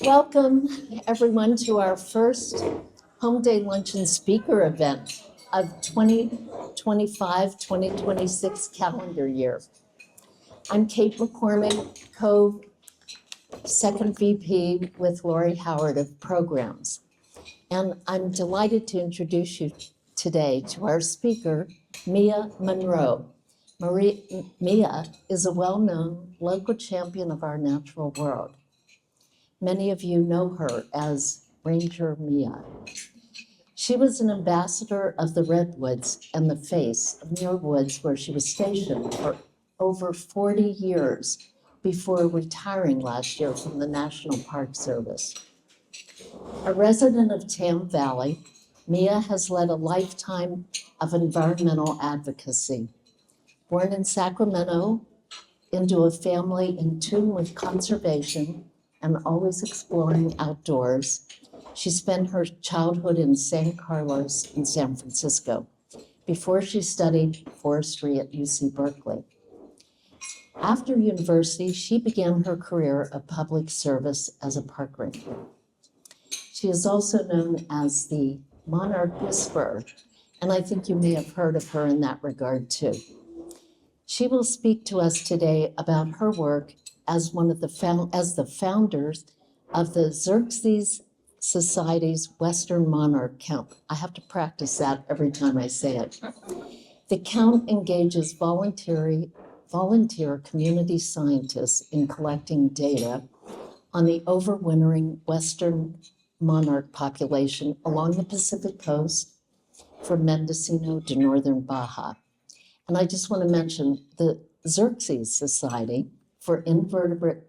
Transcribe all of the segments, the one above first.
Welcome, everyone, to our first Home Day Luncheon speaker event of 2025-2026 calendar year. I'm Kate McCormick, co-second VP with Lori Howard of Programs. And I'm delighted to introduce you today to our speaker, Mia Monroe. Mia is a well-known local champion of our natural world. Many of you know her as Ranger Mia. She was an ambassador of the Redwoods and the face of Muir Woods, where she was stationed for over 40 years before retiring last year from the National Park Service. A resident of Tam Valley, Mia has led a lifetime of environmental advocacy. Born in Sacramento into a family in tune with conservation and always exploring outdoors, she spent her childhood in San Carlos in San Francisco before she studied forestry at UC Berkeley. After university, she began her career of public service as a park ranger. She is also known as the Monarch Whisperer, and I think you may have heard of her in that regard too. She will speak to us today about her work as the founders of the Xerces Society's Western Monarch Count. I have to practice that every time I say it. The count engages volunteer community scientists in collecting data on the overwintering Western monarch population along the Pacific coast from Mendocino to Northern Baja. And I just want to mention the Xerces Society for Invertebrate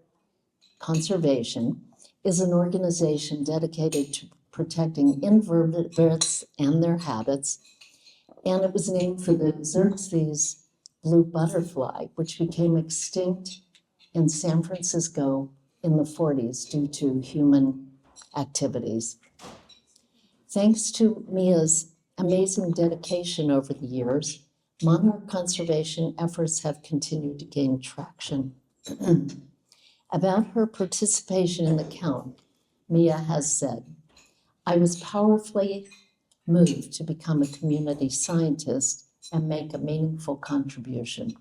Conservation is an organization dedicated to protecting invertebrates and their habits. And it was named for the Xerces blue butterfly, which became extinct in San Francisco in the 40s due to human activities. Thanks to Mia's amazing dedication over the years, monarch conservation efforts have continued to gain traction. About her participation in the count, Mia has said, "I was powerfully moved to become a community scientist and make a meaningful contribution.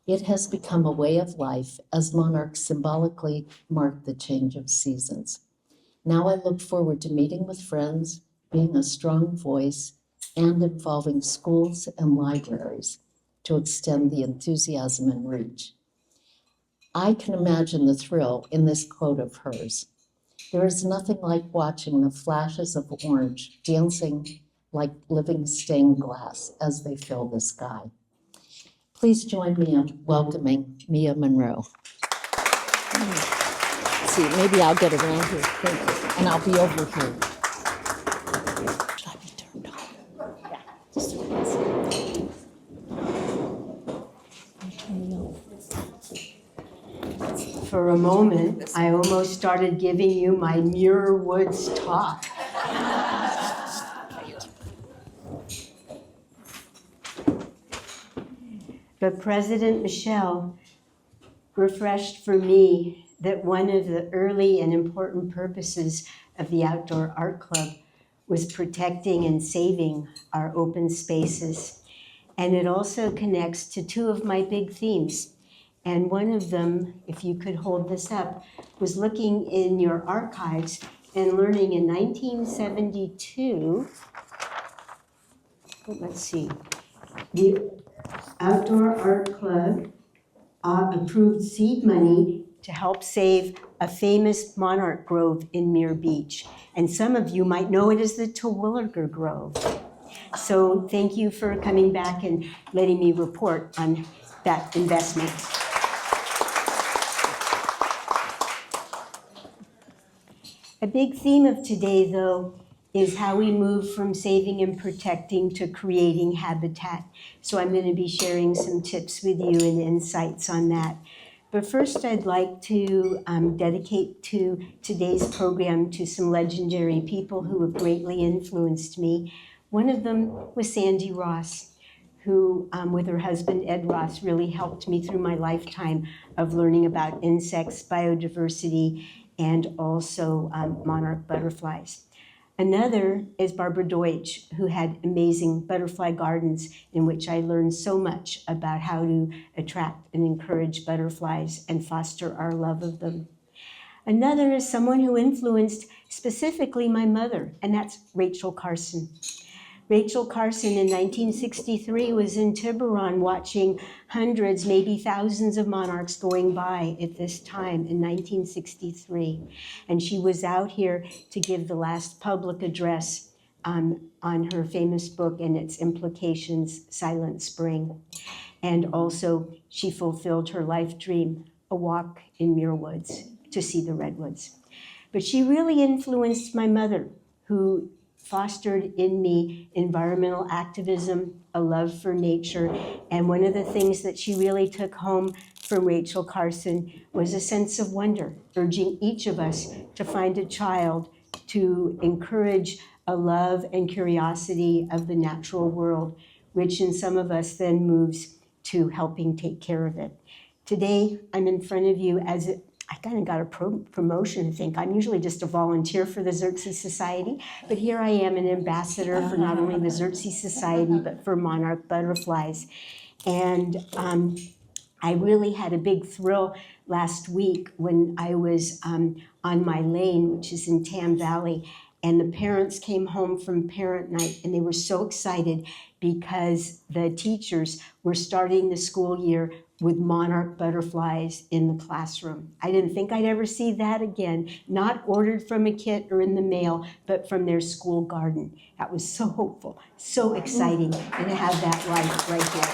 It has become a way of life as monarchs symbolically mark the change of seasons. Now I look forward to meeting with friends, being a strong voice, and involving schools and libraries to extend the enthusiasm and reach." I can imagine the thrill in this quote of hers. There is nothing like watching the flashes of orange dancing like living stained glass as they fill the sky. Please join me in welcoming Mia Monroe. See, maybe I'll get around here. Thank you. And I'll be over here. Should I be turned on? Yeah, just For a moment, I almost started giving you my Muir Woods talk. But President Michelle refreshed for me that one of the early and important purposes of the Outdoor Art Club was protecting and saving our open spaces. And it also connects to two of my big themes. And one of them, if you could hold this up, was looking in your archives and learning in 1972, let's see, the Outdoor Art Club approved seed money to help save a famous monarch grove in Muir Beach. And some of you might know it as the Terwilliger Grove. So thank you for coming back and letting me report on that investment. A big theme of today, though, is how we move from saving and protecting to creating habitat. So I'm going to be sharing some tips with you and insights on that. But first, I'd like to dedicate to today's program to some legendary people who have greatly influenced me. One of them was Sandy Ross, who, with her husband Ed Ross, really helped me through my lifetime of learning about insects, biodiversity, and also monarch butterflies. Another is Barbara Deutsch, who had amazing butterfly gardens in which I learned so much about how to attract and encourage butterflies and foster our love of them. Another is someone who influenced specifically my mother, and that's Rachel Carson. Rachel Carson in 1963 was in Tiburon watching hundreds, maybe thousands of monarchs going by at this time in 1963. And she was out here to give the last public address on her famous book and its implications, Silent Spring. And also she fulfilled her life dream, a walk in Muir Woods to see the redwoods. But she really influenced my mother, who fostered in me environmental activism, a love for nature, and one of the things that she really took home from Rachel Carson was a sense of wonder, urging each of us to find a child to encourage a love and curiosity of the natural world, which in some of us then moves to helping take care of it. Today, I'm in front of you as I kind of got a promotion, I think. I'm usually just a volunteer for the Xerces Society, but here I am, an ambassador for not only the Xerces Society, but for monarch butterflies. And I really had a big thrill last week when I was on my lane, which is in Tam Valley, and the parents came home from parent night, and they were so excited because the teachers were starting the school year with monarch butterflies in the classroom. I didn't think I'd ever see that again, not ordered from a kit or in the mail, but from their school garden. That was so hopeful, so exciting, and to have that right here.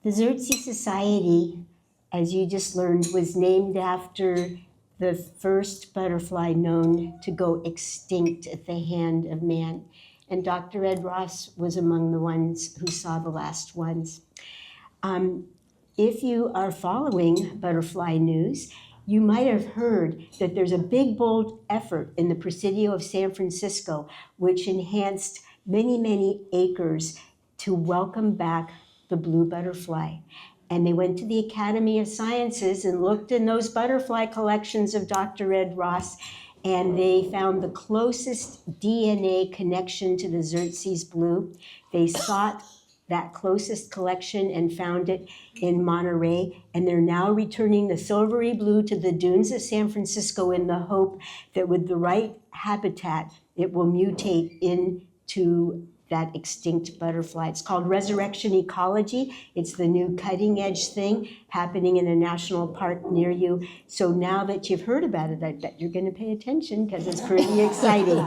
The Xerces Society, as you just learned, was named after the first butterfly known to go extinct at the hand of man. And Dr. Ed Ross was among the ones who saw the last ones. If you are following butterfly news, you might have heard that there's a big, bold effort in the Presidio of San Francisco, which enhanced many, many acres to welcome back the blue butterfly. And they went to the Academy of Sciences and looked in those butterfly collections of Dr. Ed Ross, and they found the closest DNA connection to the Xerces blue. They sought that closest collection and found it in Monterey, and they're now returning the silvery blue to the dunes of San Francisco in the hope that with the right habitat, it will mutate into that extinct butterfly. It's called resurrection ecology. It's the new cutting edge thing happening in a national park near you. So now that you've heard about it, I bet you're going to pay attention because it's pretty exciting.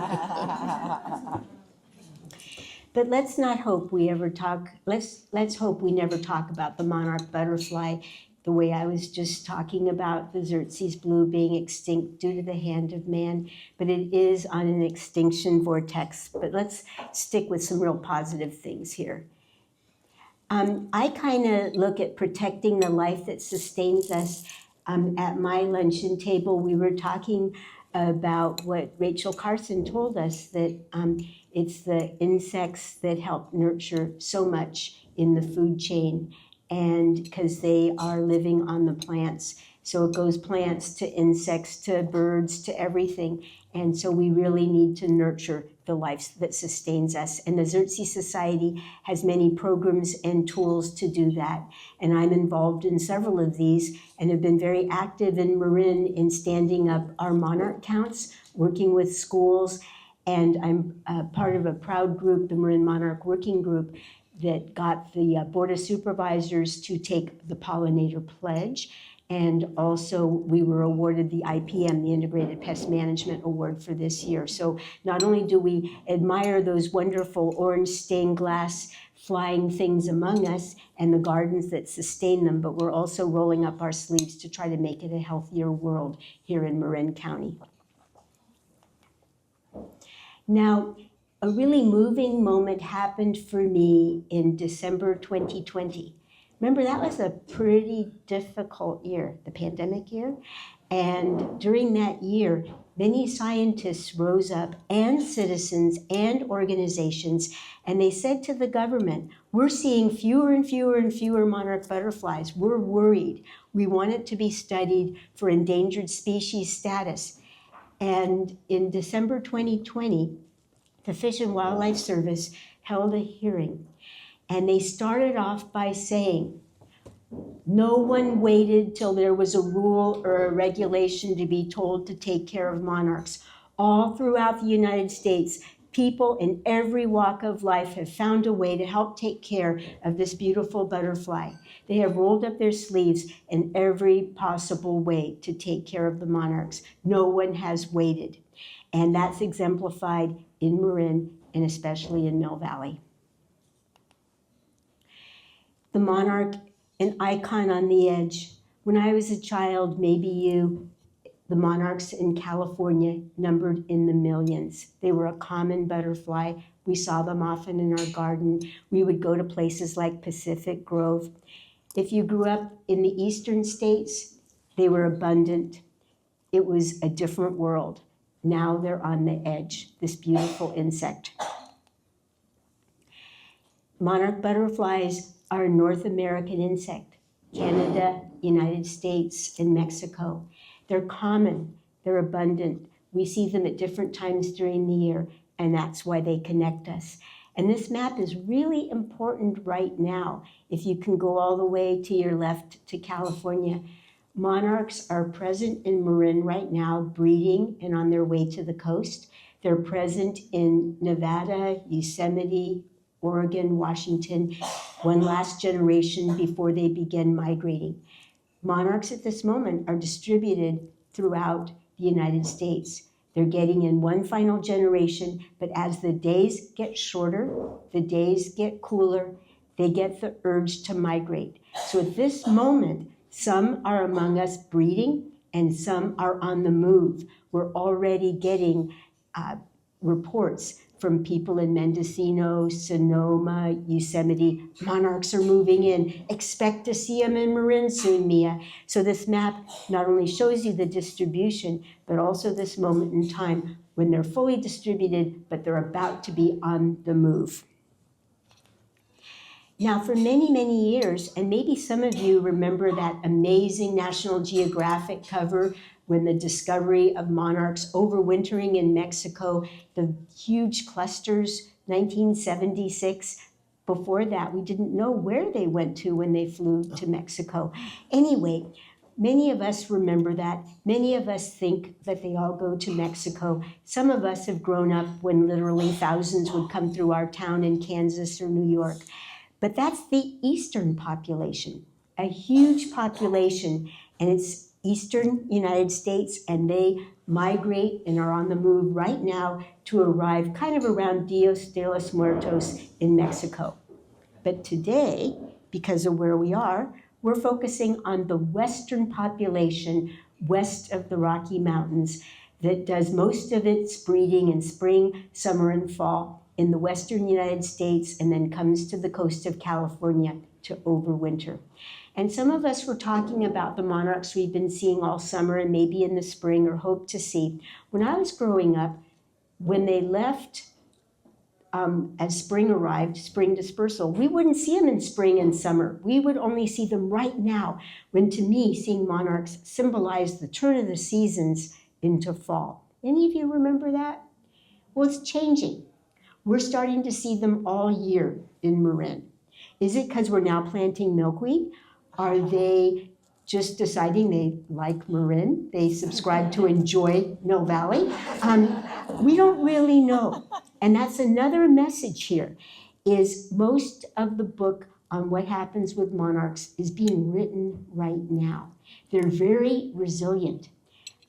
But let's not hope we ever talk, let's hope we never talk about the monarch butterfly the way I was just talking about the Xerces blue being extinct due to the hand of man, but it is on an extinction vortex. But let's stick with some real positive things here. I kind of look at protecting the life that sustains us. At my luncheon table, we were talking about what Rachel Carson told us, that it's the insects that help nurture so much in the food chain, and because they are living on the plants. So it goes plants to insects to birds to everything. And so we really need to nurture the life that sustains us. And the Xerces Society has many programs and tools to do that. And I'm involved in several of these and have been very active in Marin in standing up our monarch counts, working with schools. And I'm part of a proud group, the Marin Monarch Working Group, that got the Board of Supervisors to take the Pollinator Pledge. And also we were awarded the IPM, the Integrated Pest Management Award for this year. So not only do we admire those wonderful orange stained glass flying things among us and the gardens that sustain them, but we're also rolling up our sleeves to try to make it a healthier world here in Marin County. Now, a really moving moment happened for me in December 2020. Remember, that was a pretty difficult year, the pandemic year. And during that year, many scientists rose up, and citizens and organizations, and they said to the government, we're seeing fewer and fewer and fewer monarch butterflies. We're worried. We want it to be studied for endangered species status. And in December 2020, the Fish and Wildlife Service held a hearing, and they started off by saying, no one waited till there was a rule or a regulation to be told to take care of monarchs. All throughout the United States, people in every walk of life have found a way to help take care of this beautiful butterfly. They have rolled up their sleeves in every possible way to take care of the monarchs. No one has waited. And that's exemplified in Marin and especially in Mill Valley. The monarch, an icon on the edge. When I was a child, maybe you, the monarchs in California numbered in the millions. They were a common butterfly. We saw them often in our garden. We would go to places like Pacific Grove. If you grew up in the eastern states, they were abundant. It was a different world. Now they're on the edge, this beautiful insect. Monarch butterflies are a North American insect. Canada, United States, and Mexico. They're common, they're abundant. We see them at different times during the year, and that's why they connect us. And this map is really important right now. If you can go all the way to your left to California, monarchs are present in Marin right now, breeding and on their way to the coast. They're present in Nevada, Yosemite, Oregon, Washington, one last generation before they begin migrating. Monarchs at this moment are distributed throughout the United States. They're getting in one final generation, but as the days get shorter, the days get cooler, they get the urge to migrate. So at this moment, some are among us breeding and some are on the move. We're already getting reports from people in Mendocino, Sonoma, Yosemite. Monarchs are moving in. Expect to see them in Marin soon, Mia. So this map not only shows you the distribution, but also this moment in time when they're fully distributed, but they're about to be on the move. Now, for many, many years, and maybe some of you remember that amazing National Geographic cover when the discovery of monarchs overwintering in Mexico, the huge clusters, 1976. Before that, we didn't know where they went to when they flew to Mexico. Anyway, many of us remember that. Many of us think that they all go to Mexico. Some of us have grown up when literally thousands would come through our town in Kansas or New York. But that's the eastern population, a huge population, and it's eastern United States, and they migrate and are on the move right now to arrive kind of around Dios de los Muertos in Mexico. But today, because of where we are, we're focusing on the western population west of the Rocky Mountains that does most of its breeding in spring, summer, and fall in the western United States, and then comes to the coast of California to overwinter. And some of us were talking about the monarchs we've been seeing all summer and maybe in the spring or hope to see. When I was growing up, when they left as spring arrived, spring dispersal, we wouldn't see them in spring and summer. We would only see them right now, when to me, seeing monarchs symbolized the turn of the seasons into fall. Any of you remember that? Well, it's changing. We're starting to see them all year in Marin. Is it because we're now planting milkweed? Are they just deciding they like Marin? They subscribe to enjoy Mill Valley? We don't really know. And that's another message here, is most of the book on what happens with monarchs is being written right now. They're very resilient.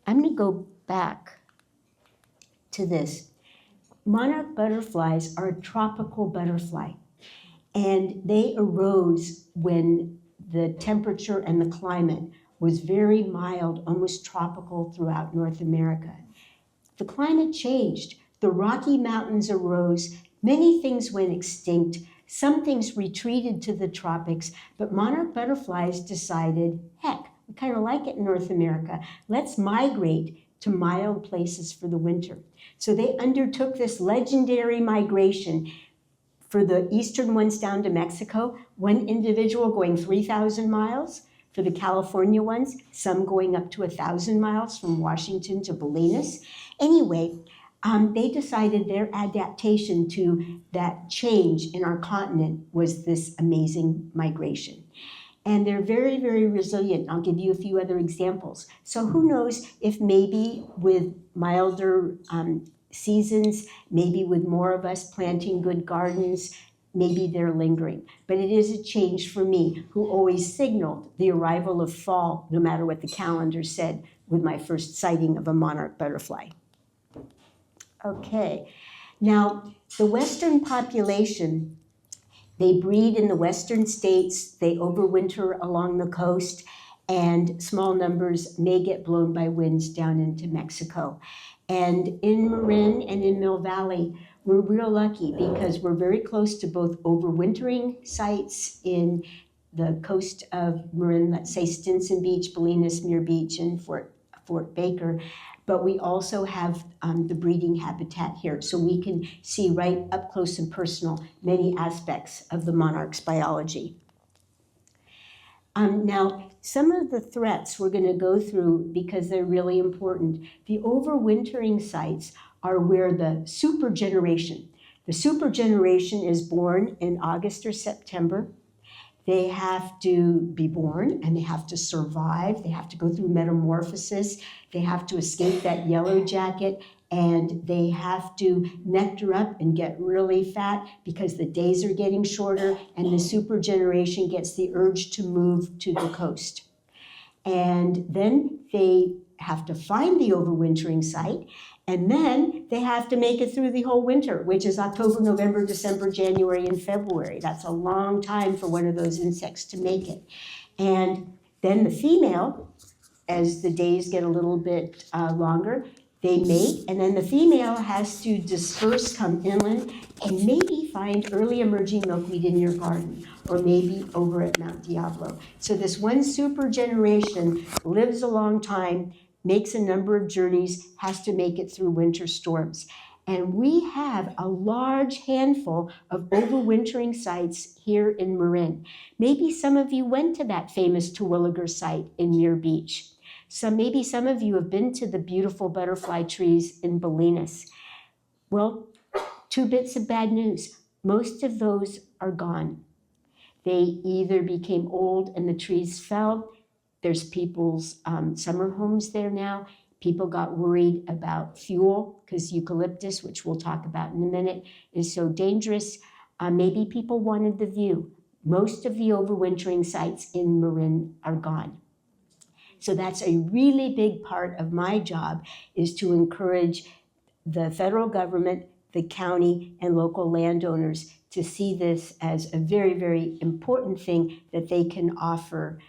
I'm going to go back to this. Monarch butterflies are a tropical butterfly, and they arose when the temperature and the climate was very mild, almost tropical throughout North America. The climate changed. The Rocky Mountains arose. Many things went extinct. Some things retreated to the tropics, but monarch butterflies decided, heck, We kind of like it in North America. Let's migrate to mild places for the winter. So they undertook this legendary migration for the eastern ones down to Mexico, one individual going 3,000 miles. For the California ones, some going up to 1,000 miles from Washington to Bolinas. Anyway, they decided their adaptation to that change in our continent was this amazing migration. And they're very, very resilient. I'll give you a few other examples. So who knows if maybe with milder seasons, maybe with more of us planting good gardens, maybe they're lingering. But it is a change for me, who always signaled the arrival of fall, no matter what the calendar said, with my first sighting of a monarch butterfly. Okay, now the Western population, they breed in the western states, they overwinter along the coast, and small numbers may get blown by winds down into Mexico. And in Marin and in Mill Valley, we're real lucky because we're very close to both overwintering sites in the coast of Marin, let's say Stinson Beach, Bolinas, Muir Beach, and Fort Baker. But we also have the breeding habitat here, so we can see right up close and personal many aspects of the monarch's biology. Now, some of the threats we're going to go through because they're really important. The overwintering sites are where the supergeneration is born in August or September. They have to be born and they have to survive. They have to go through metamorphosis. They have to escape that yellow jacket, and they have to nectar up and get really fat because the days are getting shorter and the supergeneration gets the urge to move to the coast. And then they have to find the overwintering site, and then they have to make it through the whole winter, which is October, November, December, January, and February. That's a long time for one of those insects to make it. And then the female, as the days get a little bit longer, they mate, and then the female has to disperse, come inland, and maybe find early emerging milkweed in your garden, or maybe over at Mount Diablo. So this one super generation lives a long time, makes a number of journeys, has to make it through winter storms. And we have a large handful of overwintering sites here in Marin. Maybe some of you went to that famous Terwilliger site in Muir Beach. So maybe some of you have been to the beautiful butterfly trees in Bolinas. Well, two bits of bad news. Most of those are gone. They either became old and the trees fell. There's people's summer homes there now. People got worried about fuel because eucalyptus, which we'll talk about in a minute, is so dangerous. Maybe people wanted the view. Most of the overwintering sites in Marin are gone. So that's a really big part of my job, is to encourage the federal government, the county, and local landowners to see this as a very, very important thing that they can offer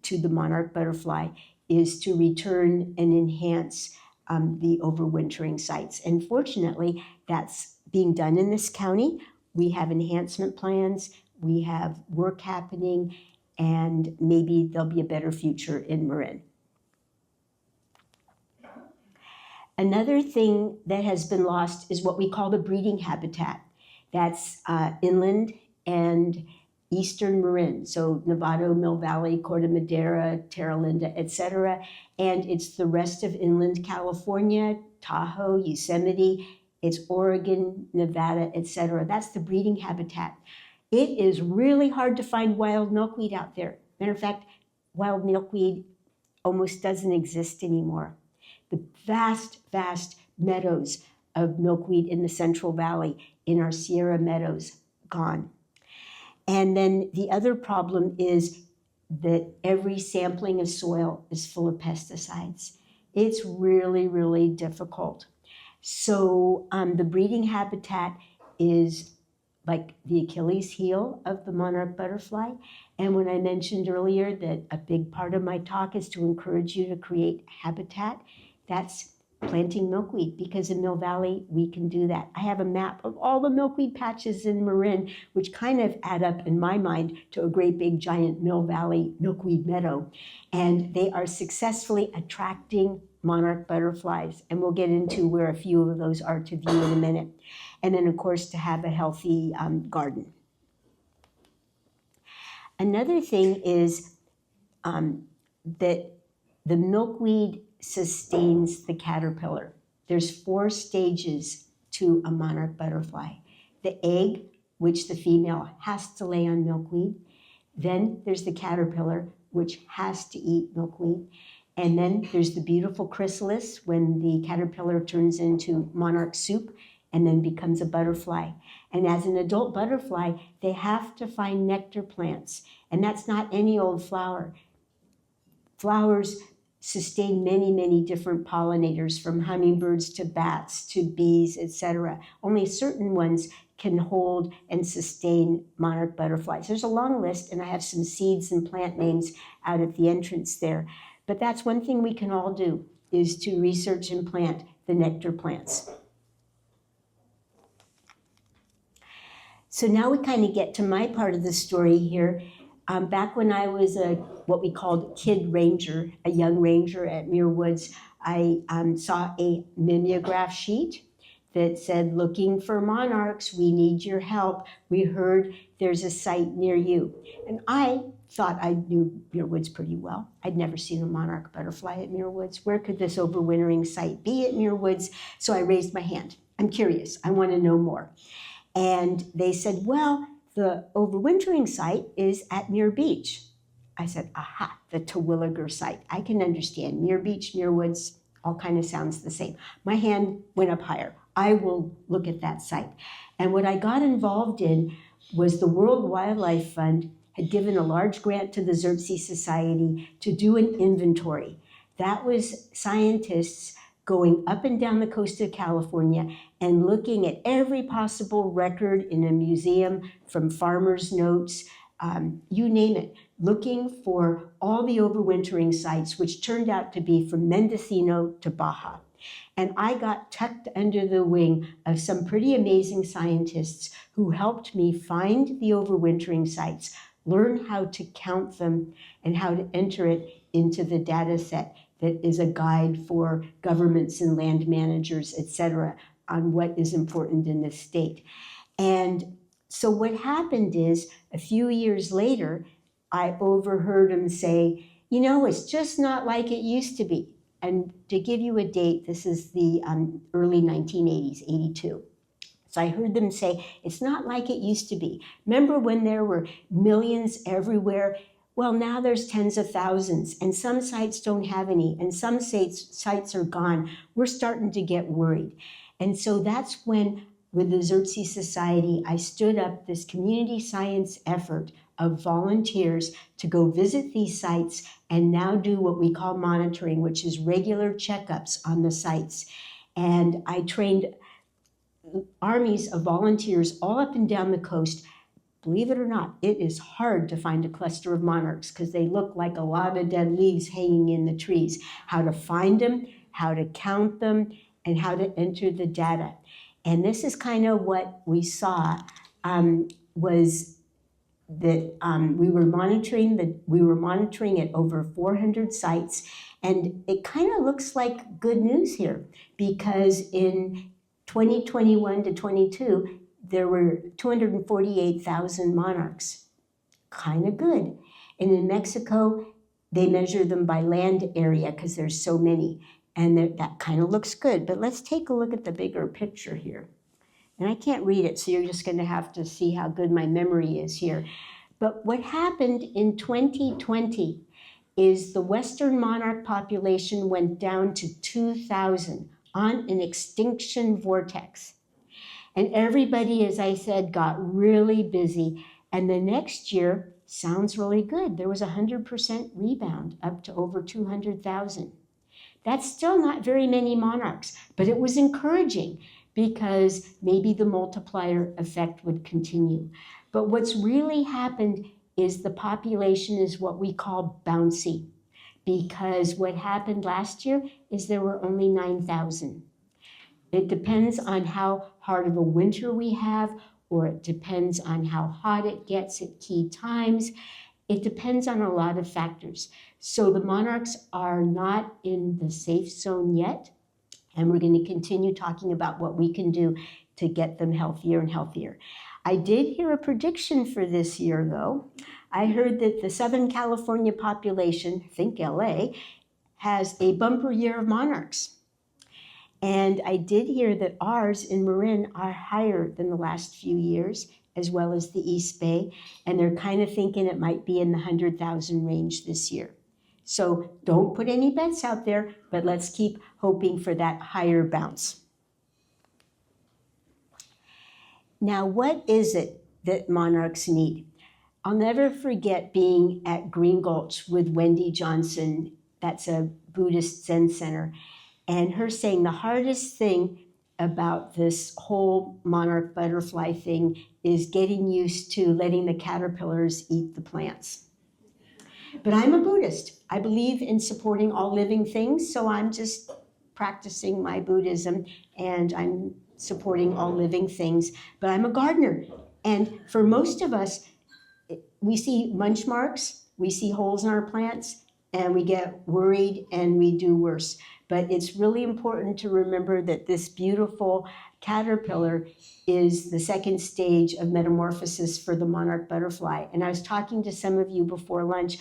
to the monarch butterfly, is to return and enhance the overwintering sites. And fortunately, that's being done in this county. We have enhancement plans, we have work happening, and maybe there'll be a better future in Marin. Another thing that has been lost is what we call the breeding habitat. That's inland and eastern Marin, so Novato, Mill Valley, Corte Madera, Terra Linda, etc. And it's the rest of inland California, Tahoe, Yosemite, it's Oregon, Nevada, etc. That's the breeding habitat. It is really hard to find wild milkweed out there. Matter of fact, wild milkweed almost doesn't exist anymore. The vast, vast meadows of milkweed in the Central Valley, in our Sierra meadows, gone. And then the other problem is that every sampling of soil is full of pesticides. It's really, really difficult. So the breeding habitat is like the Achilles heel of the monarch butterfly. And when I mentioned earlier that a big part of my talk is to encourage you to create habitat, that's planting milkweed, because in Mill Valley, we can do that. I have a map of all the milkweed patches in Marin, which kind of add up in my mind to a great big giant Mill Valley milkweed meadow. And they are successfully attracting monarch butterflies. And we'll get into where a few of those are to view in a minute. And then, of course, to have a healthy garden. Another thing is that the milkweed sustains the caterpillar. There's 4 stages to a monarch butterfly. The egg, which the female has to lay on milkweed. Then there's the caterpillar, which has to eat milkweed. And then there's the beautiful chrysalis, when the caterpillar turns into monarch soup and then becomes a butterfly. And as an adult butterfly, they have to find nectar plants. And that's not any old flower. Flowers sustain many, many different pollinators, from hummingbirds to bats to bees, etc. Only certain ones can hold and sustain monarch butterflies. There's a long list, and I have some seeds and plant names out at the entrance there. But that's one thing we can all do, is to research and plant the nectar plants. So now we kind of get to my part of the story here. Back when I was what we called kid ranger, a young ranger at Muir Woods, I saw a mimeograph sheet that said, "Looking for monarchs, we need your help. We heard there's a site near you." And I thought I knew Muir Woods pretty well. I'd never seen a monarch butterfly at Muir Woods. Where could this overwintering site be at Muir Woods? So I raised my hand. I'm curious. I want to know more. And they said, "Well, the overwintering site is at Muir Beach." I said, "Aha, the Terwilliger site. I can understand. Muir Beach, Muir Woods, all kind of sounds the same." My hand went up higher. I will look at that site. And what I got involved in was the World Wildlife Fund had given a large grant to the Xerces Society to do an inventory. That was scientists going up and down the coast of California and looking at every possible record in a museum, from farmers' notes, you name it, looking for all the overwintering sites, which turned out to be from Mendocino to Baja. And I got tucked under the wing of some pretty amazing scientists who helped me find the overwintering sites, learn how to count them, and how to enter it into the data set that is a guide for governments and land managers, etc., on what is important in this state. And so what happened is, a few years later, I overheard him say, "You know, it's just not like it used to be." And to give you a date, this is the early 1980s, 82. So I heard them say, "It's not like it used to be. Remember when there were millions everywhere? Well, now there's tens of thousands, and some sites don't have any, and some sites are gone. We're starting to get worried." And so that's when, with the Xerces Society, I stood up this community science effort of volunteers to go visit these sites and now do what we call monitoring, which is regular checkups on the sites. And I trained armies of volunteers all up and down the coast. Believe it or not, it is hard to find a cluster of monarchs because they look like a lot of dead leaves hanging in the trees. How to find them, how to count them, and how to enter the data. And this is kind of what we saw, was that we were monitoring at over 400 sites, and it kind of looks like good news here, because in 2021 to 22, there were 248,000 monarchs. Kind of good. And in Mexico, they measure them by land area because there's so many. And that kind of looks good. But let's take a look at the bigger picture here. And I can't read it, so you're just going to have to see how good my memory is here. But what happened in 2020 is the Western monarch population went down to 2,000 on an extinction vortex. And everybody, as I said, got really busy. And the next year sounds really good. There was a 100% rebound up to over 200,000. That's still not very many monarchs, but it was encouraging because maybe the multiplier effect would continue. But what's really happened is the population is what we call bouncy. because what happened last year is there were only 9,000. It depends on how hard of a winter we have, or it depends on how hot it gets at key times. It depends on a lot of factors. So the monarchs are not in the safe zone yet, and we're going to continue talking about what we can do to get them healthier and healthier. I did hear a prediction for this year, though. I heard that the Southern California population, think LA, has a bumper year of monarchs. And I did hear that ours in Marin are higher than the last few years, as well as the East Bay, and they're kind of thinking it might be in the 100,000 range this year. So don't put any bets out there, but let's keep hoping for that higher bounce. Now, what is it that monarchs need? I'll never forget being at Green Gulch with Wendy Johnson, that's a Buddhist Zen center, and her saying the hardest thing about this whole monarch butterfly thing is getting used to letting the caterpillars eat the plants. But I'm a Buddhist. I believe in supporting all living things, so I'm just practicing my Buddhism, and I'm supporting all living things. But I'm a gardener, and for most of us, we see munch marks, we see holes in our plants, and we get worried and we do worse. But it's really important to remember that this beautiful caterpillar is the second stage of metamorphosis for the monarch butterfly. And I was talking to some of you before lunch,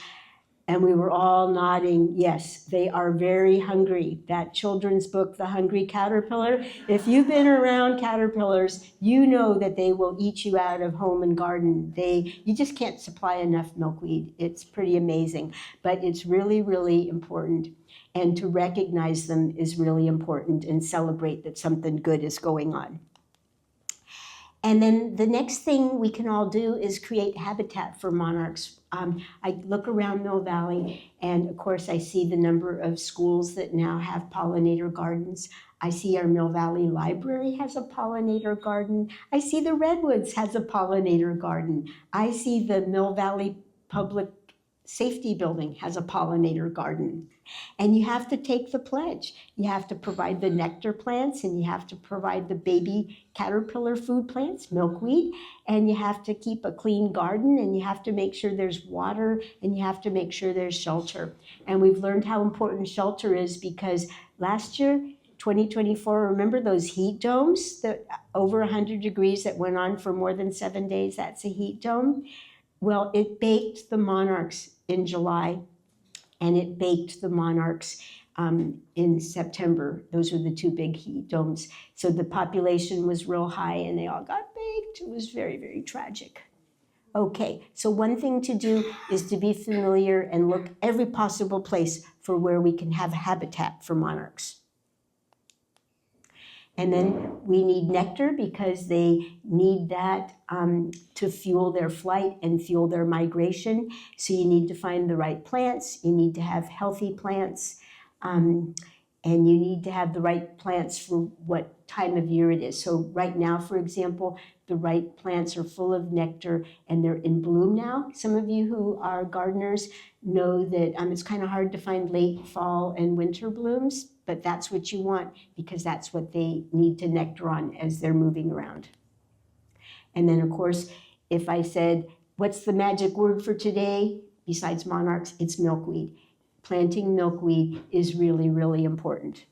and we were all nodding, yes, they are very hungry. That children's book, The Hungry Caterpillar, if you've been around caterpillars, you know that they will eat you out of home and garden. You just can't supply enough milkweed. It's pretty amazing, but it's really, really important. And to recognize them is really important and celebrate that something good is going on. And then the next thing we can all do is create habitat for monarchs. I look around Mill Valley, and of course I see the number of schools that now have pollinator gardens. I see our Mill Valley Library has a pollinator garden. I see the Redwoods has a pollinator garden. I see the Mill Valley Public Safety Building has a pollinator garden. And you have to take the pledge. You have to provide the nectar plants, and you have to provide the baby caterpillar food plants, milkweed, and you have to keep a clean garden, and you have to make sure there's water, and you have to make sure there's shelter. And we've learned how important shelter is because last year, 2024, remember those heat domes that over 100 degrees that went on for more than 7 days? That's a heat dome. Well, it baked the monarchs in July, and it baked the monarchs in September. Those were the two big heat domes. So the population was real high, and they all got baked. It was very, very tragic. Okay, so one thing to do is to be familiar and look every possible place for where we can have habitat for monarchs. And then we need nectar because they need that to fuel their flight and fuel their migration. So you need to find the right plants. You need to have healthy plants. And you need to have the right plants for what time of year it is. So right now, for example, the right plants are full of nectar and they're in bloom now. Some of you who are gardeners know that it's kind of hard to find late fall and winter blooms, but that's what you want because that's what they need to nectar on as they're moving around. And then of course, if I said, what's the magic word for today? Besides monarchs, it's milkweed. Planting milkweed is really, really important.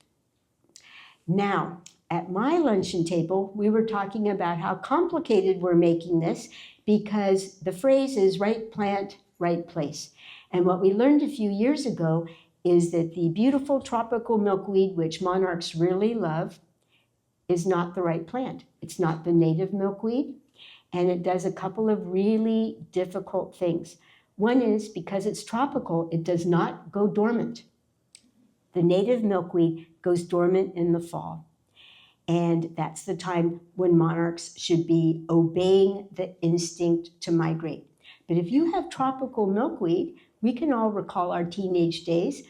Now, at my luncheon table, we were talking about how complicated we're making this because the phrase is right plant, right place. And what we learned a few years ago is that the beautiful tropical milkweed, which monarchs really love, is not the right plant. It's not the native milkweed, and it does a couple of really difficult things. One is because it's tropical, it does not go dormant. The native milkweed goes dormant in the fall. And that's the time when monarchs should be obeying the instinct to migrate. But if you have tropical milkweed, we can all recall our teenage days.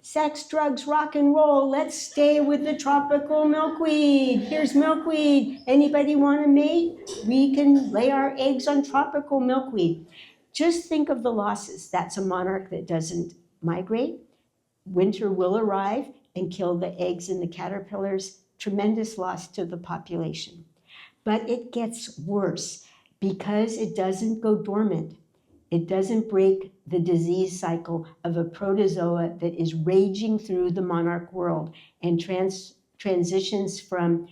Sex, drugs, rock and roll, let's stay with the tropical milkweed. Here's milkweed. Anybody want to mate? We can lay our eggs on tropical milkweed. Just think of the losses. That's a monarch that doesn't migrate. winter will arrive and kill the eggs and the caterpillars. Tremendous loss to the population. But it gets worse because it doesn't go dormant. It doesn't break the disease cycle of a protozoa that is raging through the monarch world and transitions from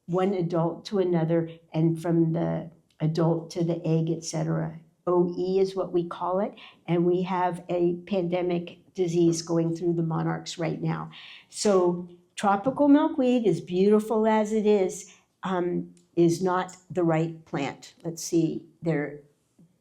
one adult to another and from the adult to the egg, etc. OE is what we call it, and we have a pandemic disease going through the monarchs right now. So tropical milkweed, as beautiful as it is not the right plant. Let's see, there,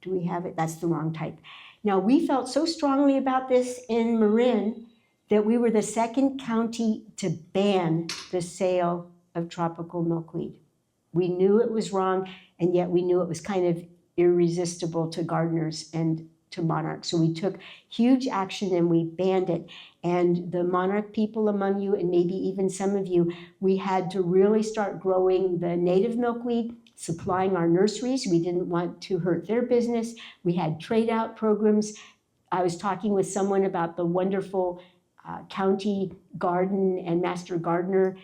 do we have it? That's the wrong type. Now, we felt so strongly about this in Marin that we were the second county to ban the sale of tropical milkweed. We knew it was wrong, and yet we knew it was kind of irresistible to gardeners and to monarchs. So we took huge action and we banned it. And the monarch people among you, and maybe even some of you, we had to really start growing the native milkweed, supplying our nurseries. We didn't want to hurt their business. We had trade-out programs. I was talking with someone about the wonderful county garden and master gardener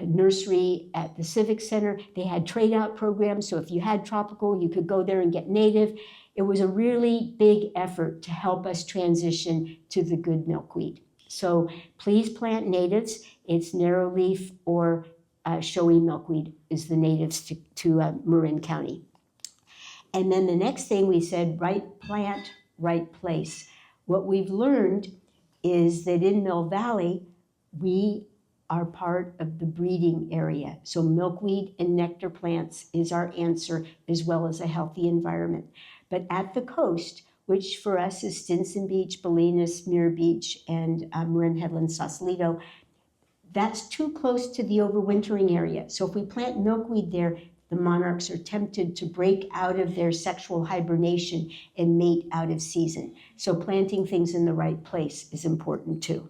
nursery at the Civic Center. They had trade-out programs, so if you had tropical, you could go there and get native. It was a really big effort to help us transition to the good milkweed. So please plant natives. It's narrow leaf or showy milkweed is the natives to Marin County. And then the next thing we said, right plant, right place. What we've learned is that in Mill Valley, we are part of the breeding area. So milkweed and nectar plants is our answer, as well as a healthy environment. But at the coast, which for us is Stinson Beach, Bolinas, Muir Beach, and Marin Headland, Sausalito, that's too close to the overwintering area. So if we plant milkweed there, the monarchs are tempted to break out of their sexual hibernation and mate out of season. So planting things in the right place is important too.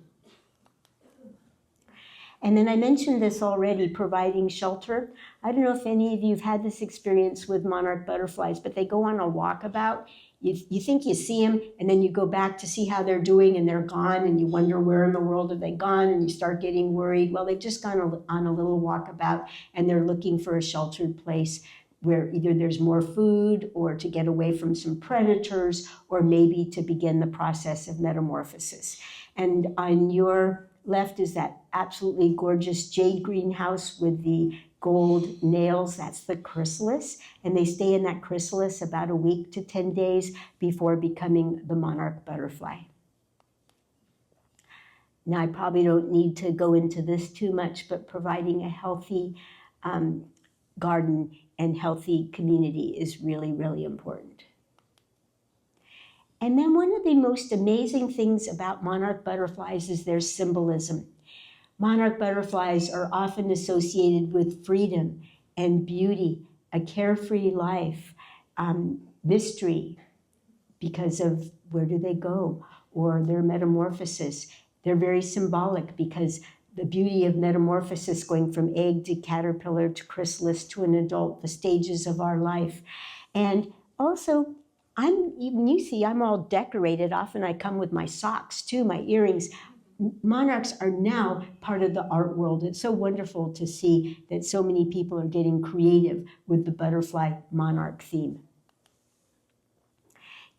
And then I mentioned this already, providing shelter. I don't know if any of you have had this experience with monarch butterflies, but they go on a walkabout. You think you see them, and then you go back to see how they're doing, and they're gone, and you wonder where in the world have they gone, and you start getting worried. Well, they've just gone on a little walkabout, and they're looking for a sheltered place where either there's more food, or to get away from some predators, or maybe to begin the process of metamorphosis. And on your left is that absolutely gorgeous jade greenhouse with the gold nails. That's the chrysalis, and they stay in that chrysalis about a week to 10 days before becoming the monarch butterfly. Now, I probably don't need to go into this too much, but providing a healthy garden and healthy community is really, really important. And then one of the most amazing things about monarch butterflies is their symbolism. Monarch butterflies are often associated with freedom and beauty, a carefree life, mystery, because of where do they go, or their metamorphosis. They're very symbolic because the beauty of metamorphosis, going from egg to caterpillar to chrysalis to an adult, the stages of our life. And also, when you see I'm all decorated, often I come with my socks too, my earrings. Monarchs are now part of the art world. It's so wonderful to see that so many people are getting creative with the butterfly monarch theme.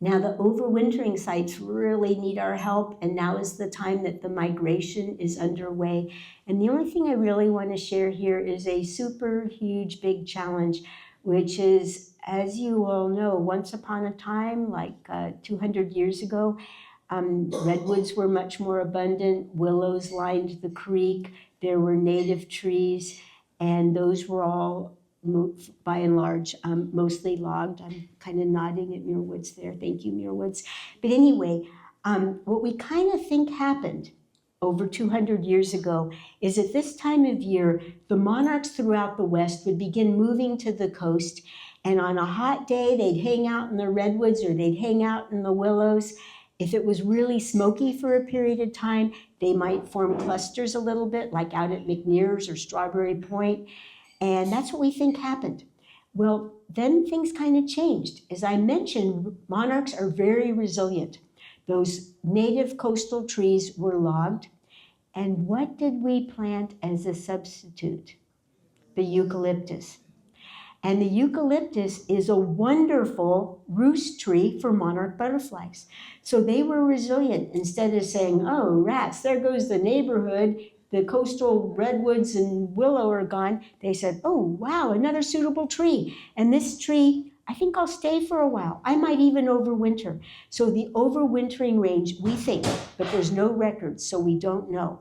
Now the overwintering sites really need our help, and now is the time that the migration is underway. And the only thing I really want to share here is a super huge big challenge, which is, as you all know, once upon a time, like 200 years ago, redwoods were much more abundant, willows lined the creek, there were native trees, and those were all, by and large, mostly logged. I'm kind of nodding at Muir Woods there. Thank you, Muir Woods. But anyway, what we kind of think happened over 200 years ago is at this time of year, the monarchs throughout the West would begin moving to the coast, and on a hot day, they'd hang out in the redwoods or they'd hang out in the willows. If it was really smoky for a period of time, they might form clusters a little bit, like out at McNear's or Strawberry Point. And that's what we think happened. Well, then things kind of changed. As I mentioned, monarchs are very resilient. Those native coastal trees were logged. And what did we plant as a substitute? The eucalyptus. And the eucalyptus is a wonderful roost tree for monarch butterflies. So they were resilient. Instead of saying, oh, rats, there goes the neighborhood, the coastal redwoods and willow are gone, they said, oh, wow, another suitable tree. And this tree, I think I'll stay for a while. I might even overwinter. So the overwintering range, we think, but there's no records, so we don't know.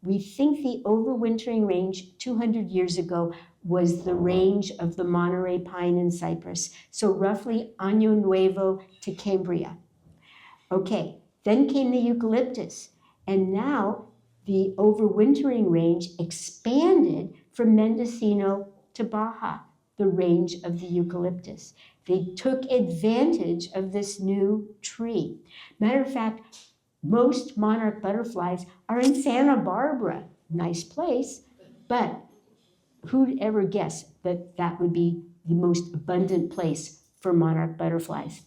We think the overwintering range 200 years ago was the range of the Monterey pine and cypress. So roughly Año Nuevo to Cambria. Okay, then came the eucalyptus. And now the overwintering range expanded from Mendocino to Baja, the range of the eucalyptus. They took advantage of this new tree. Matter of fact, most monarch butterflies are in Santa Barbara. Nice place, but who'd ever guess that that would be the most abundant place for monarch butterflies?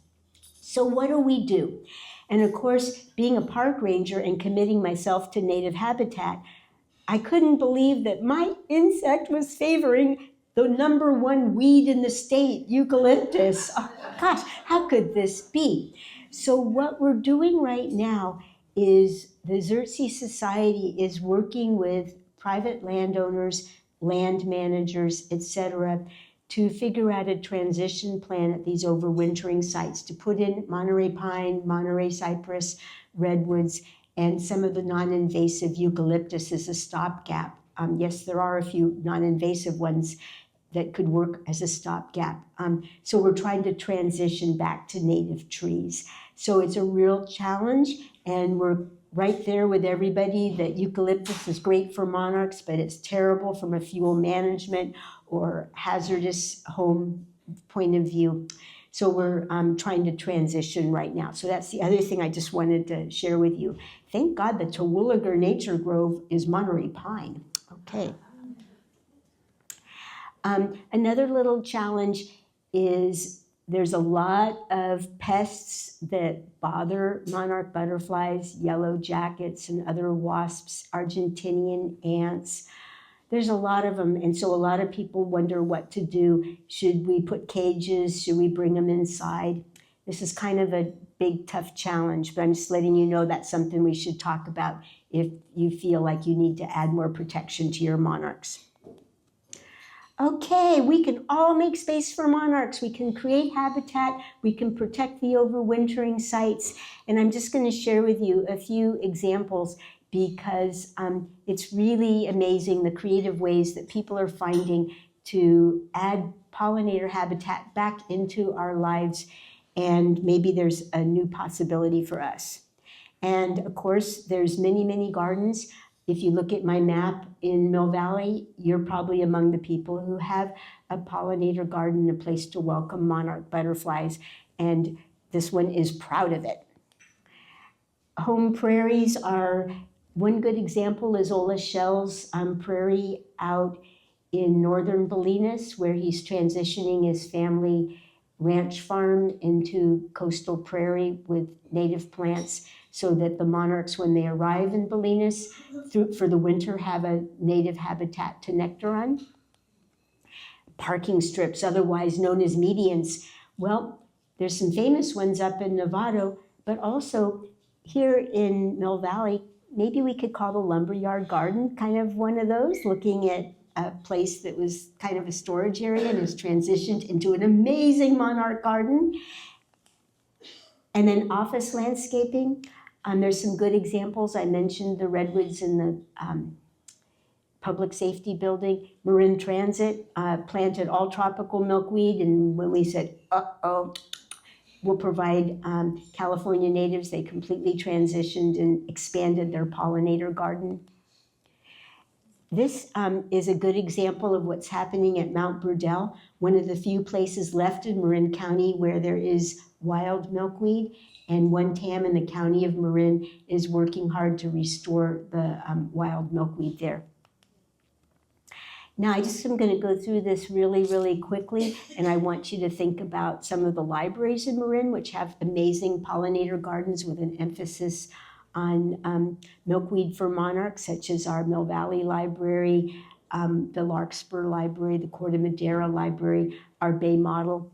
So what do? And of course, being a park ranger and committing myself to native habitat, I couldn't believe that my insect was favoring the #1 weed in the state, eucalyptus. Oh, gosh, how could this be? So what we're doing right now is the Xerces Society is working with private landowners, land managers, etc., to figure out a transition plan at these overwintering sites to put in Monterey pine, Monterey cypress, redwoods, and some of the non-invasive eucalyptus as a stopgap. Yes, there are a few non-invasive ones that could work as a stopgap. So we're trying to transition back to native trees. So it's a real challenge, and we're right there with everybody that eucalyptus is great for monarchs, but it's terrible from a fuel management or hazardous home point of view. So we're trying to transition right now. So that's the other thing I just wanted to share with you. Thank God the Terwilliger Nature Grove is Monterey pine. Okay. Another little challenge is there's a lot of pests that bother monarch butterflies, yellow jackets and other wasps, Argentinian ants. There's a lot of them, and so a lot of people wonder what to do. Should we put cages? Should we bring them inside? This is kind of a big, tough challenge, but I'm just letting you know that's something we should talk about if you feel like you need to add more protection to your monarchs. Okay, we can all make space for monarchs. We can create habitat. We can protect the overwintering sites. And I'm just going to share with you a few examples because it's really amazing the creative ways that people are finding to add pollinator habitat back into our lives. And maybe there's a new possibility for us. And of course, there's many, many gardens. If you look at my map in Mill Valley, you're probably among the people who have a pollinator garden, a place to welcome monarch butterflies, and this one is proud of it. Home prairies are, one good example is Ola Shell's prairie out in northern Bolinas, where he's transitioning his family ranch farm into coastal prairie with native plants, so that the monarchs, when they arrive in Bolinas for the winter, have a native habitat to nectar on. Parking strips, otherwise known as medians. Well, there's some famous ones up in Novato, but also here in Mill Valley, maybe we could call the lumberyard garden kind of one of those, looking at a place that was kind of a storage area and has transitioned into an amazing monarch garden. And then office landscaping. There's some good examples. I mentioned the redwoods in the public safety building. Marin Transit planted all tropical milkweed, and when we said, uh-oh, we'll provide California natives, they completely transitioned and expanded their pollinator garden. This is a good example of what's happening at Mount Burdell, one of the few places left in Marin County where there is wild milkweed, and one TAM in the county of Marin is working hard to restore the wild milkweed there. Now, I just am going to go through this really, really quickly, and I want you to think about some of the libraries in Marin, which have amazing pollinator gardens with an emphasis on milkweed for monarchs, such as our Mill Valley Library, the Larkspur Library, the Corte Madera Library, our Bay Model,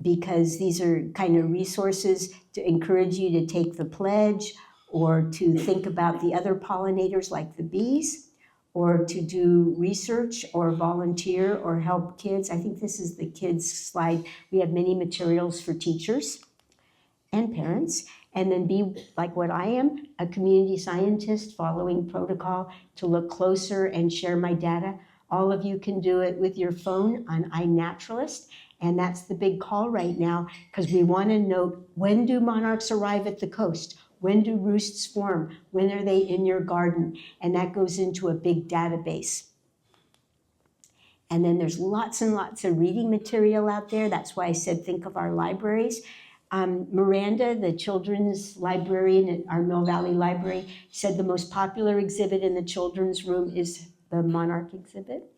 because these are kind of resources to encourage you to take the pledge or to think about the other pollinators like the bees, or to do research or volunteer or help kids. I think this is the kids slide. We have many materials for teachers and parents, and then be like what I am, a community scientist following protocol to look closer and share my data. All of you can do it with your phone on iNaturalist, and that's the big call right now, because we want to know, when do monarchs arrive at the coast? When do roosts form? When are they in your garden? And that goes into a big database. And then there's lots and lots of reading material out there. That's why I said think of our libraries. Miranda, the children's librarian at our Mill Valley Library, said the most popular exhibit in the children's room is the Monarch exhibit.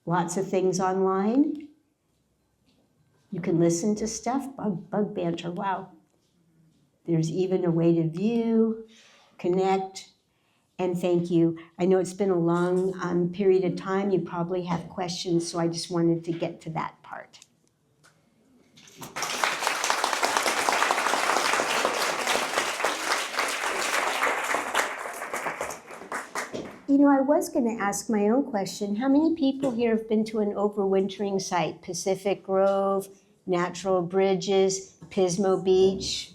Lots of things online. You can listen to stuff, bug banter, wow. There's even a way to view, connect, and thank you. I know it's been a long period of time. You probably have questions, so I just wanted to get to that part. You know, I was going to ask my own question. How many people here have been to an overwintering site? Pacific Grove, Natural Bridges, Pismo Beach.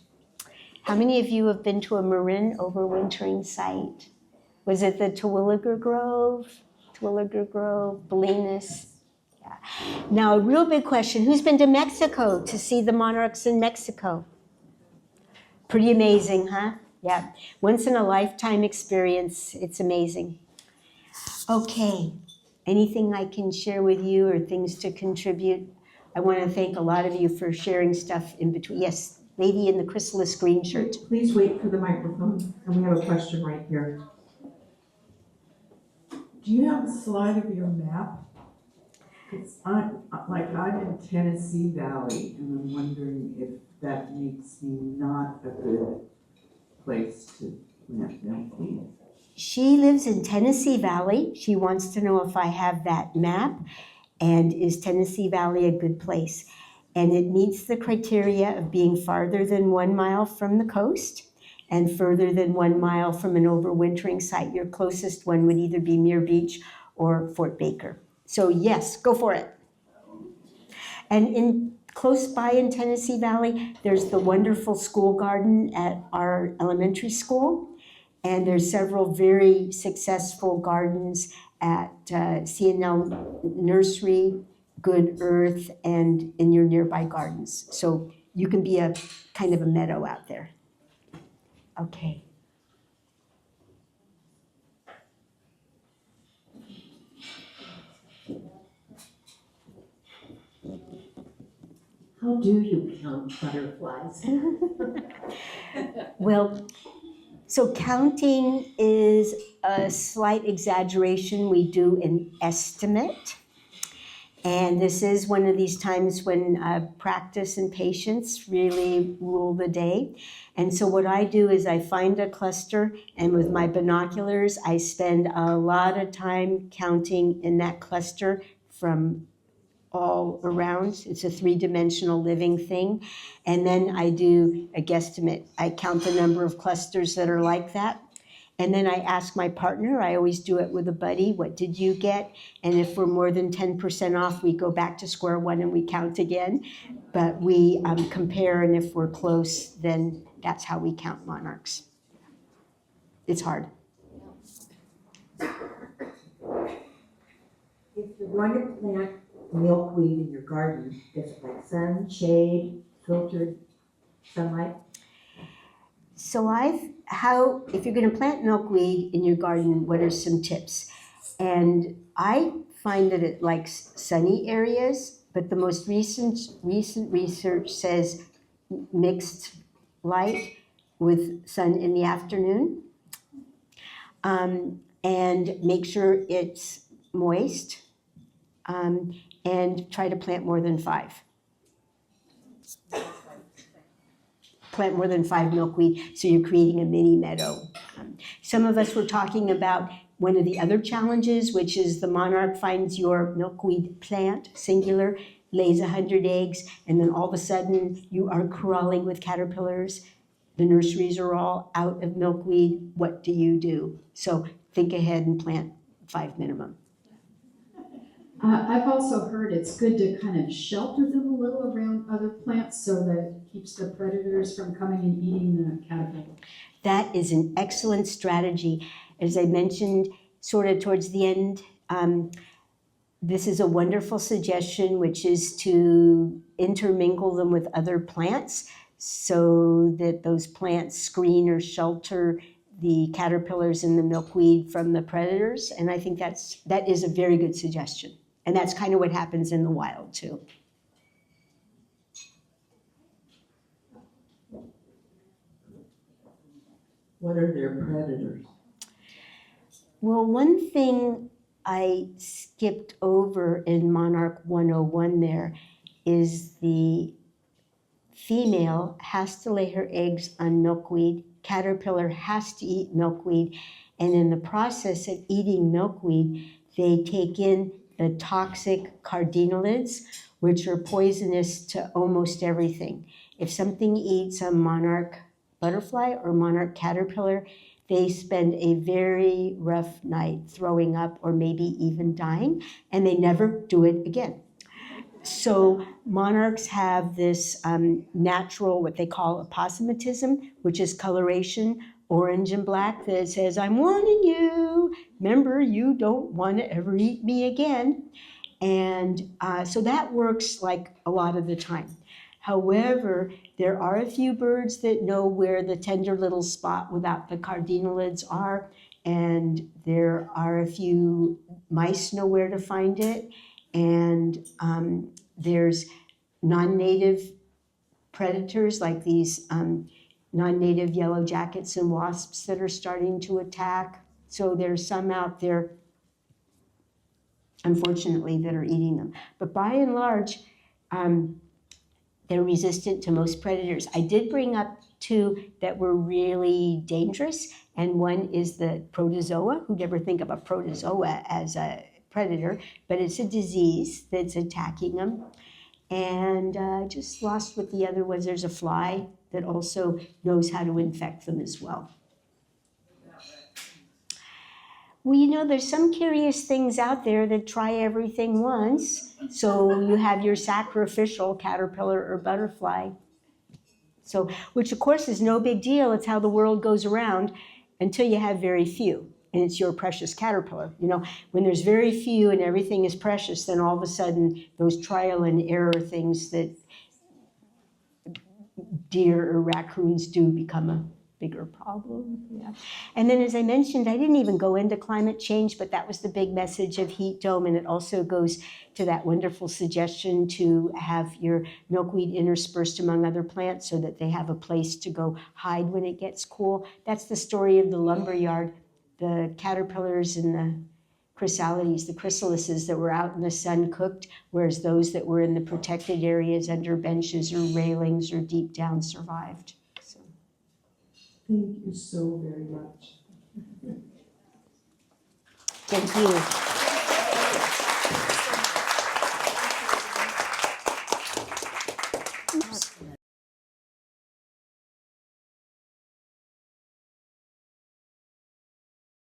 How many of you have been to a Marin overwintering site? Was it the Terwilliger Grove, Bolinas? Yeah. Now, a real big question. Who's been to Mexico to see the monarchs in Mexico? Pretty amazing, huh? Yeah. Once in a lifetime experience. It's amazing. Okay, anything I can share with you or things to contribute? I want to thank a lot of you for sharing stuff in between. Yes, lady in the chrysalis green shirt. Please wait for the microphone, and we have a question right here. Do you have a slide of your map? I'm in Tennessee Valley, and I'm wondering if that makes me not a good place to plant milkweed. She lives in Tennessee Valley. She wants to know if I have that map, and is Tennessee Valley a good place? And it meets the criteria of being farther than 1 mile from the coast and further than 1 mile from an overwintering site. Your closest one would either be Muir Beach or Fort Baker. So yes, go for it. And close by in Tennessee Valley, there's the wonderful school garden at our elementary school. And there's several very successful gardens at C&L Nursery, Good Earth, and in your nearby gardens. So you can be a kind of a meadow out there. Okay. How do you count butterflies? Well, so counting is a slight exaggeration. We do an estimate. And this is one of these times when practice and patience really rule the day. And so what I do is I find a cluster, and with my binoculars, I spend a lot of time counting in that cluster from all around. It's a 3-dimensional living thing. And then I do a guesstimate. I count the number of clusters that are like that. And then I ask my partner, I always do it with a buddy, what did you get? And if we're more than 10% off, we go back to square one and we count again. But we compare, and if we're close, then that's how we count monarchs. It's hard. If you're going to plant milkweed in your garden, is it like sun, shade, filtered sunlight? So if you're going to plant milkweed in your garden, what are some tips? And I find that it likes sunny areas, but the most recent research says mixed light with sun in the afternoon. and make sure it's moist, and try to plant more than 5. Plant more than 5 milkweed, so you're creating a mini meadow. Some of us were talking about one of the other challenges, which is the monarch finds your milkweed plant, singular, lays 100 eggs, and then all of a sudden you are crawling with caterpillars. The nurseries are all out of milkweed. What do you do? So think ahead and plant 5 minimum. I've also heard it's good to kind of shelter them a little around other plants so that it keeps the predators from coming and eating the caterpillar. That is an excellent strategy. As I mentioned sort of towards the end, this is a wonderful suggestion, which is to intermingle them with other plants so that those plants screen or shelter the caterpillars and the milkweed from the predators. And I think that is a very good suggestion. And that's kind of what happens in the wild too. What are their predators? Well, one thing I skipped over in Monarch 101 there is the female has to lay her eggs on milkweed, caterpillar has to eat milkweed, and in the process of eating milkweed, they take in the toxic cardinalids, which are poisonous to almost everything. If something eats a monarch butterfly or monarch caterpillar, they spend a very rough night throwing up or maybe even dying, and they never do it again. So monarchs have this natural, what they call aposematism, which is coloration, orange and black, that says, I'm warning you. Remember, you don't want to ever eat me again. And so that works like a lot of the time. However, there are a few birds that know where the tender little spot without the cardinalids are, and there are a few mice know where to find it, and there's non-native predators like these non-native yellow jackets and wasps that are starting to attack. So there's some out there, unfortunately, that are eating them. But by and large, they're resistant to most predators. I did bring up 2 that were really dangerous, and one is the protozoa. Who'd ever think of a protozoa as a predator? But it's a disease that's attacking them. And just lost what the other was. There's a fly that also knows how to infect them as well. Well, you know, there's some curious things out there that try everything once. So you have your sacrificial caterpillar or butterfly. So, which of course is no big deal. It's how the world goes around until you have very few. And it's your precious caterpillar. You know, when there's very few and everything is precious, then all of a sudden those trial and error things that deer or raccoons do become a bigger problem. Yeah. And then, as I mentioned, I didn't even go into climate change, but that was the big message of Heat Dome, and it also goes to that wonderful suggestion to have your milkweed interspersed among other plants so that they have a place to go hide when it gets cool. That's the story of the lumberyard. The caterpillars and the chrysalides, the chrysalises that were out in the sun cooked, whereas those that were in the protected areas under benches or railings or deep down survived. So. Thank you so very much. Thank you.